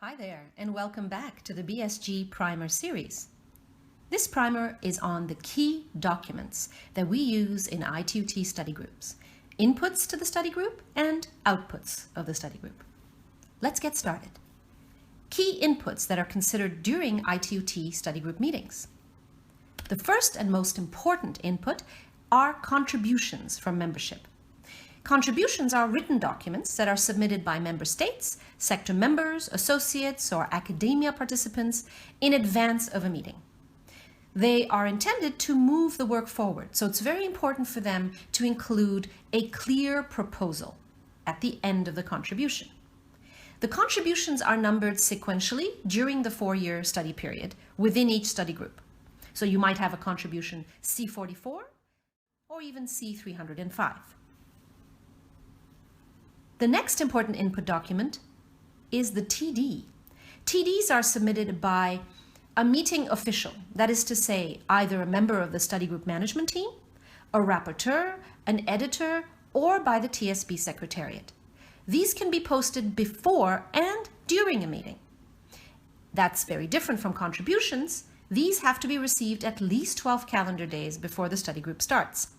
Hi there, and welcome back to the BSG Primer series. This primer is on the key documents that we use in ITUT study groups, inputs to the study group and outputs of the study group. Let's get started. Key inputs that are considered during ITUT study group meetings. The first and most important input are contributions from membership. Contributions are written documents that are submitted by member states, sector members, associates, or academia participants in advance of a meeting. They are intended to move the work forward, so it's very important for them to include a clear proposal at the end of the contribution. The contributions are numbered sequentially during the 4-year study period within each study group. So you might have a contribution C44 or even C305. The next important input document is the TD. TDs are submitted by a meeting official, that is to say, either a member of the study group management team, a rapporteur, an editor, or by the TSB Secretariat. These can be posted before and during a meeting. That's very different from contributions. These have to be received at least 12 calendar days before the study group starts.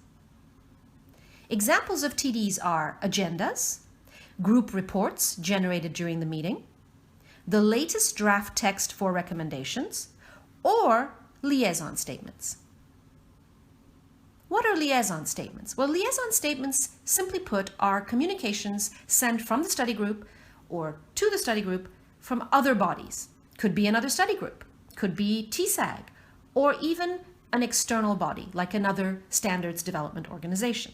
Examples of TDs are agendas, group reports generated during the meeting, the latest draft text for recommendations, or liaison statements. What are liaison statements? Well, liaison statements, simply put, are communications sent from the study group or to the study group from other bodies. Could be another study group, could be TSAG, or even an external body like another standards development organization.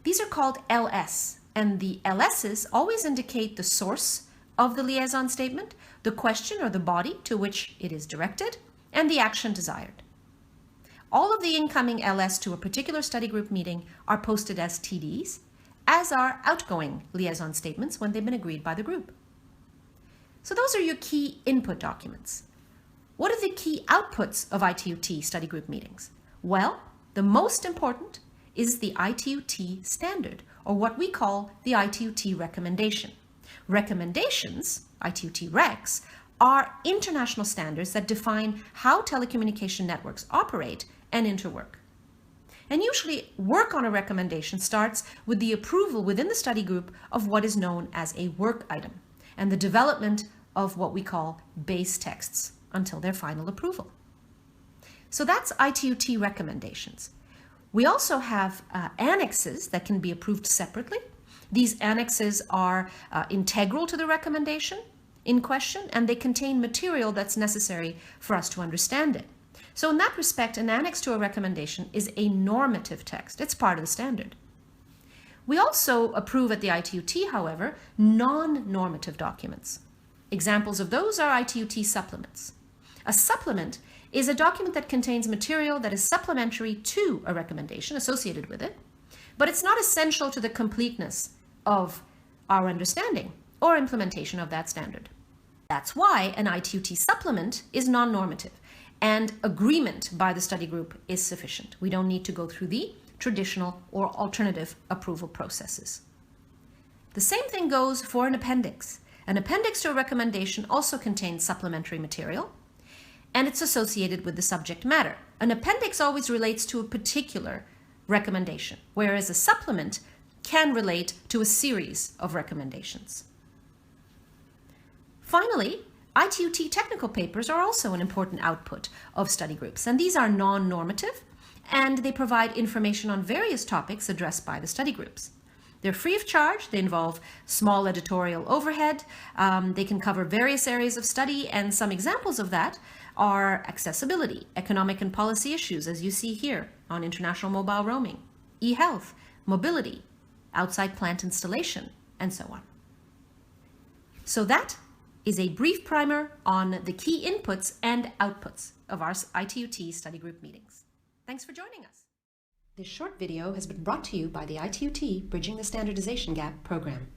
These are called LS. And the LSs always indicate the source of the liaison statement, the question or the body to which it is directed, and the action desired. All of the incoming LS to a particular study group meeting are posted as TDs, as are outgoing liaison statements when they've been agreed by the group. So those are your key input documents. What are the key outputs of ITUT study group meetings? Well, the most important is the ITUT standard, or what we call the ITUT recommendation. Recommendations, ITUT recs, are international standards that define how telecommunication networks operate and interwork. And usually work on a recommendation starts with the approval within the study group of what is known as a work item and the development of what we call base texts until their final approval. So that's ITUT recommendations. We also have annexes that can be approved separately. These annexes are integral to the recommendation in question, and they contain material that's necessary for us to understand it. So in that respect, an annex to a recommendation is a normative text. It's part of the standard. We also approve at the ITUT, however, non-normative documents. Examples of those are ITUT supplements. A supplement is a document that contains material that is supplementary to a recommendation associated with it, but it's not essential to the completeness of our understanding or implementation of that standard. That's why an ITUT supplement is non-normative, and agreement by the study group is sufficient. We don't need to go through the traditional or alternative approval processes. The same thing goes for an appendix. An appendix to a recommendation also contains supplementary material, and it's associated with the subject matter. An appendix always relates to a particular recommendation, whereas a supplement can relate to a series of recommendations. Finally, ITUT technical papers are also an important output of study groups, and these are non-normative, and they provide information on various topics addressed by the study groups. They're free of charge, they involve small editorial overhead, they can cover various areas of study, and some examples of that are accessibility, economic and policy issues, as you see here on international mobile roaming, e-health, mobility, outside plant installation, and so on. So that is a brief primer on the key inputs and outputs of our ITUT study group meetings. Thanks for joining us. This short video has been brought to you by the ITUT Bridging the Standardization Gap program.